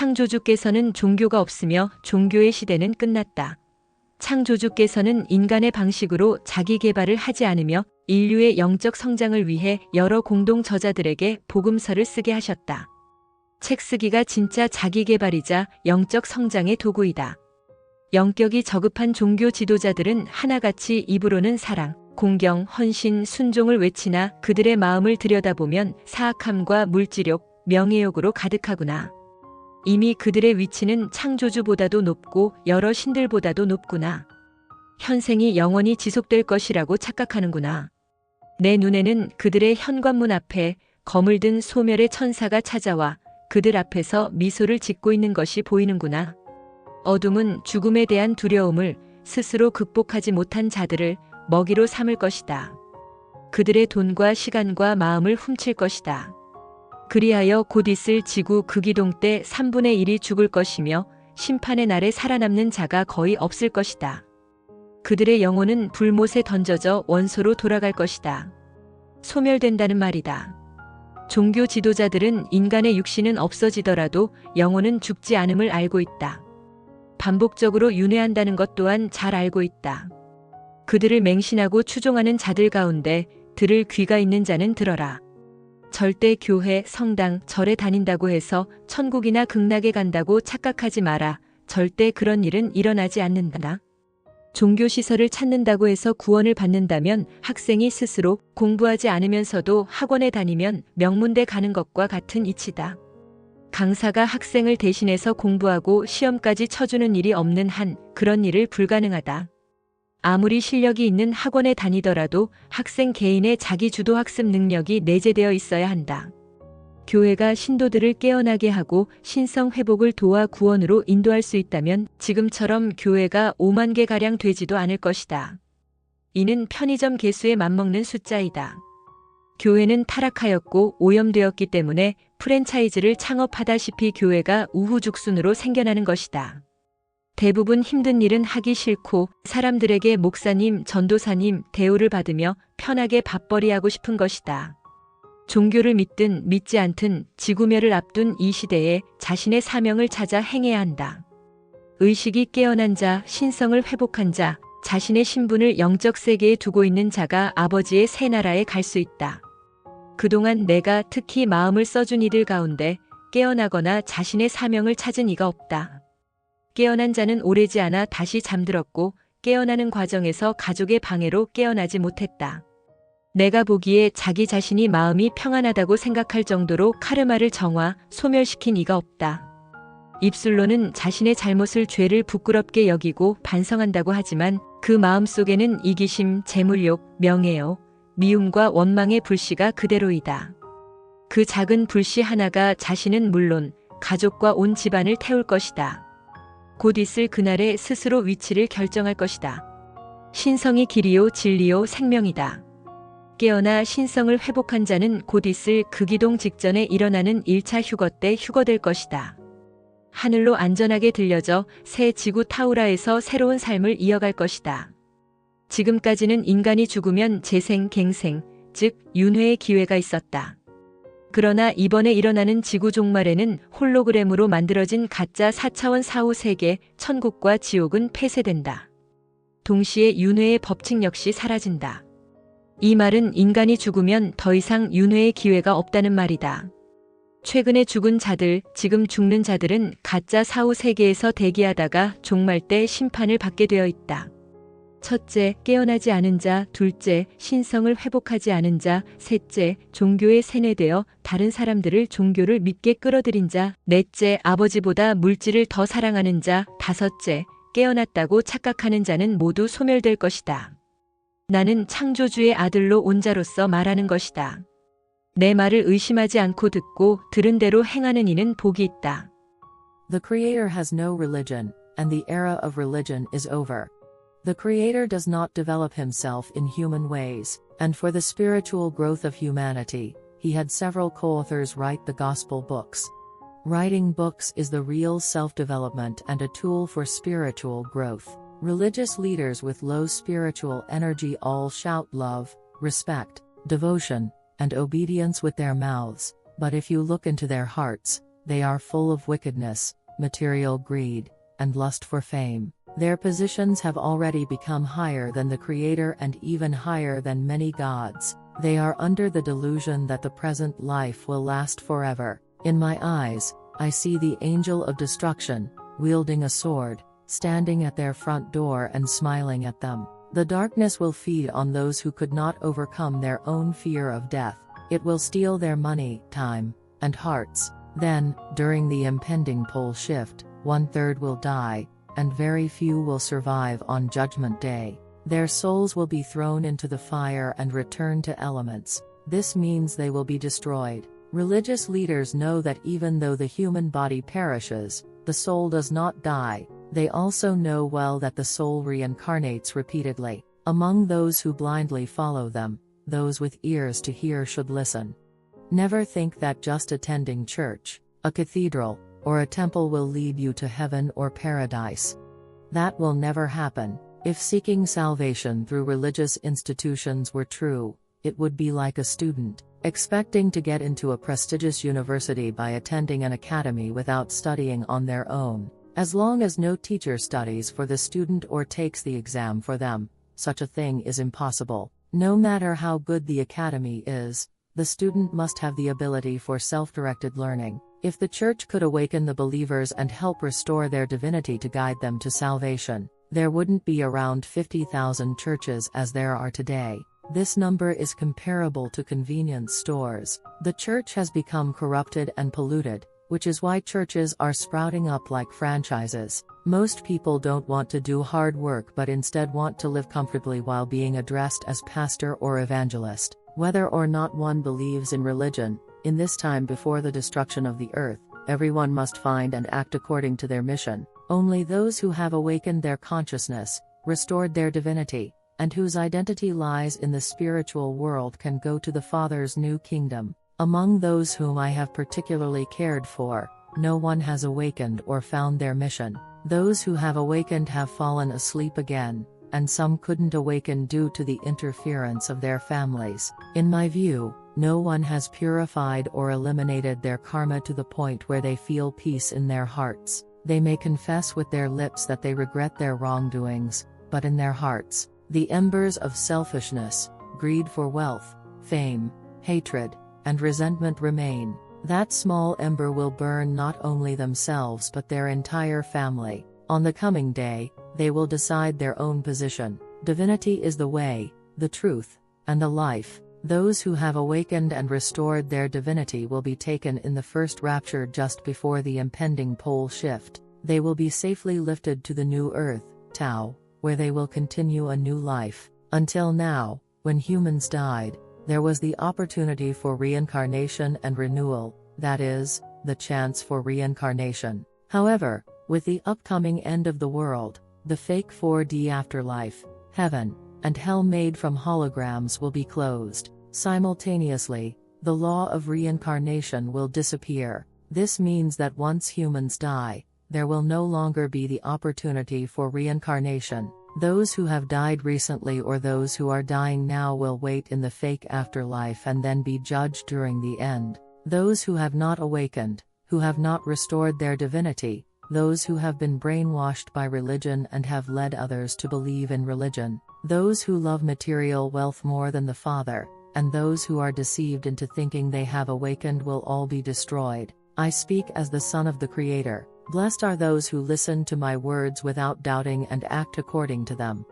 창조주께서는 종교가 없으며 종교의 시대는 끝났다. 창조주께서는 인간의 방식으로 자기 개발을 하지 않으며 인류의 영적 성장을 위해 여러 공동 저자들에게 복음서를 쓰게 하셨다. 책 쓰기가 진짜 자기 개발이자 영적 성장의 도구이다. 영격이 저급한 종교 지도자들은 하나같이 입으로는 사랑, 공경, 헌신, 순종을 외치나 그들의 마음을 들여다보면 사악함과 물질욕, 명예욕으로 가득하구나. 이미 그들의 위치는 창조주보다도 높고 여러 신들보다도 높구나. 현생이 영원히 지속될 것이라고 착각하는구나. 내 눈에는 그들의 현관문 앞에 검을 든 소멸의 천사가 찾아와 그들 앞에서 미소를 짓고 있는 것이 보이는구나. 어둠은 죽음에 대한 두려움을 스스로 극복하지 못한 자들을 먹이로 삼을 것이다. 그들의 돈과 시간과 마음을 훔칠 것이다. 그리하여 곧 있을 지구 극이동 때 3분의 1이 죽을 것이며 심판의 날에 살아남는 자가 거의 없을 것이다. 그들의 영혼은 불못에 던져져 원소로 돌아갈 것이다. 소멸된다는 말이다. 종교 지도자들은 인간의 육신은 없어지더라도 영혼은 죽지 않음을 알고 있다. 반복적으로 윤회한다는 것 또한 잘 알고 있다. 그들을 맹신하고 추종하는 자들 가운데 들을 귀가 있는 자는 들어라. 절대 교회, 성당, 절에 다닌다고 해서 천국이나 극락에 간다고 착각하지 마라. 절대 그런 일은 일어나지 않는다. 종교시설을 찾는다고 해서 구원을 받는다면 학생이 스스로 공부하지 않으면서도 학원에 다니면 명문대 가는 것과 같은 이치다. 강사가 학생을 대신해서 공부하고 시험까지 쳐주는 일이 없는 한 그런 일을 불가능하다. 아무리 실력이 있는 학원에 다니더라도 학생 개인의 자기주도 학습 능력이 내재되어 있어야 한다. 교회가 신도들을 깨어나게 하고 신성회복을 도와 구원으로 인도할 수 있다면 지금처럼 교회가 5만 개가량 되지도 않을 것이다. 이는 편의점 개수에 맞먹는 숫자이다. 교회는 타락하였고 오염되었기 때문에 프랜차이즈를 창업하다시피 교회가 우후죽순으로 생겨나는 것이다. 대부분 힘든 일은 하기 싫고 사람들에게 목사님, 전도사님 대우를 받으며 편하게 밥벌이하고 싶은 것이다. 종교를 믿든 믿지 않든 지구멸을 앞둔 이 시대에 자신의 사명을 찾아 행해야 한다. 의식이 깨어난 자, 신성을 회복한 자, 자신의 신분을 영적 세계에 두고 있는 자가 아버지의 새 나라에 갈 수 있다. 그동안 내가 특히 마음을 써준 이들 가운데 깨어나거나 자신의 사명을 찾은 이가 없다. 깨어난 자는 오래지 않아 다시 잠들었고 깨어나는 과정에서 가족의 방해로 깨어나지 못했다. 내가 보기에 자기 자신이 마음이 평안하다고 생각할 정도로 카르마를 정화, 소멸시킨 이가 없다. 입술로는 자신의 잘못을 죄를 부끄럽게 여기고 반성한다고 하지만 그 마음속에는 이기심, 재물욕, 명예욕, 미움과 원망의 불씨가 그대로이다. 그 작은 불씨 하나가 자신은 물론 가족과 온 집안을 태울 것이다. 곧 있을 그날에 스스로 위치를 결정할 것이다. 신성이 길이요 진리요 생명이다. 깨어나 신성을 회복한 자는 곧 있을 극이동 직전에 일어나는 1차 휴거 때 휴거될 것이다. 하늘로 안전하게 들려져 새 지구 타우라에서 새로운 삶을 이어갈 것이다. 지금까지는 인간이 죽으면 재생, 갱생, 즉 윤회의 기회가 있었다. 그러나 이번에 일어나는 지구 종말에는 홀로그램으로 만들어진 가짜 4차원 사후 세계, 천국과 지옥은 폐쇄된다. 동시에 윤회의 법칙 역시 사라진다. 이 말은 인간이 죽으면 더 이상 윤회의 기회가 없다는 말이다. 최근에 죽은 자들, 지금 죽는 자들은 가짜 사후 세계에서 대기하다가 종말 때 심판을 받게 되어 있다. 첫째, 깨어나지 않은 자, 둘째, 신성을 회복하지 않은 자, 셋째, 종교에 세뇌되어 다른 사람들을 종교를 믿게 끌어들인 자, 넷째, 아버지보다 물질을 더 사랑하는 자, 다섯째, 깨어났다고 착각하는 자는 모두 소멸될 것이다. 나는 창조주의 아들로 온 자로서 말하는 것이다. 내 말을 의심하지 않고 듣고 들은 대로 행하는 이는 복이 있다. The Creator has no religion, and the era of religion is over. The Creator does not develop himself in human ways, and for the spiritual growth of humanity, he had several co-authors write the gospel books. Writing books is the real self-development and a tool for spiritual growth. Religious leaders with low spiritual energy all shout love, respect, devotion, and obedience with their mouths, but if you look into their hearts, they are full of wickedness, material greed, and lust for fame. Their positions have already become higher than the Creator and even higher than many gods. They are under the delusion that the present life will last forever. In my eyes, I see the angel of destruction, wielding a sword, standing at their front door and smiling at them. The darkness will feed on those who could not overcome their own fear of death. It will steal their money, time, and hearts. Then, during the impending pole shift, 1/3 will die, and very few will survive on Judgment Day. Their souls will be thrown into the fire and return to elements. This means they will be destroyed. Religious leaders know that even though the human body perishes, the soul does not die. They also know well that the soul reincarnates repeatedly. Among those who blindly follow them, those with ears to hear should listen. Never think that just attending church, a cathedral, or a temple will lead you to heaven or paradise. That will never happen. If seeking salvation through religious institutions were true, it would be like a student expecting to get into a prestigious university by attending an academy without studying on their own. As long as no teacher studies for the student or takes the exam for them, such a thing is impossible. No matter how good the academy is, the student must have the ability for self-directed learning. If the church could awaken the believers and help restore their divinity to guide them to salvation, there wouldn't be around 50,000 churches as there are today. This number is comparable to convenience stores. The church has become corrupted and polluted, which is why churches are sprouting up like franchises. Most people don't want to do hard work but instead want to live comfortably while being addressed as pastor or evangelist. Whether or not one believes in religion, in this time before the destruction of the earth, everyone must find and act according to their mission. Only those who have awakened their consciousness, restored their divinity, and whose identity lies in the spiritual world can go to the Father's new kingdom. Among those whom I have particularly cared for, no one has awakened or found their mission. Those who have awakened have fallen asleep again, and some couldn't awaken due to the interference of their families. In my view, no one has purified or eliminated their karma to the point where they feel peace in their hearts. They may confess with their lips that they regret their wrongdoings, but in their hearts, the embers of selfishness, greed for wealth, fame, hatred, and resentment remain. That small ember will burn not only themselves but their entire family. On the coming day, they will decide their own position. Divinity is the way, the truth, and the life. Those who have awakened and restored their divinity will be taken in the first rapture just before the impending pole shift. They will be safely lifted to the new earth, Tao, where they will continue a new life. Until now, when humans died, there was the opportunity for reincarnation and renewal, that is, the chance for reincarnation. However, with the upcoming end of the world, the fake 4D afterlife, heaven, and hell made from holograms will be closed. Simultaneously, the law of reincarnation will disappear. This means that once humans die, there will no longer be the opportunity for reincarnation. Those who have died recently or those who are dying now will wait in the fake afterlife and then be judged during the end. Those who have not awakened, who have not restored their divinity, those who have been brainwashed by religion and have led others to believe in religion, those who love material wealth more than the Father, and those who are deceived into thinking they have awakened will all be destroyed. I speak as the Son of the Creator. Blessed are those who listen to my words without doubting and act according to them.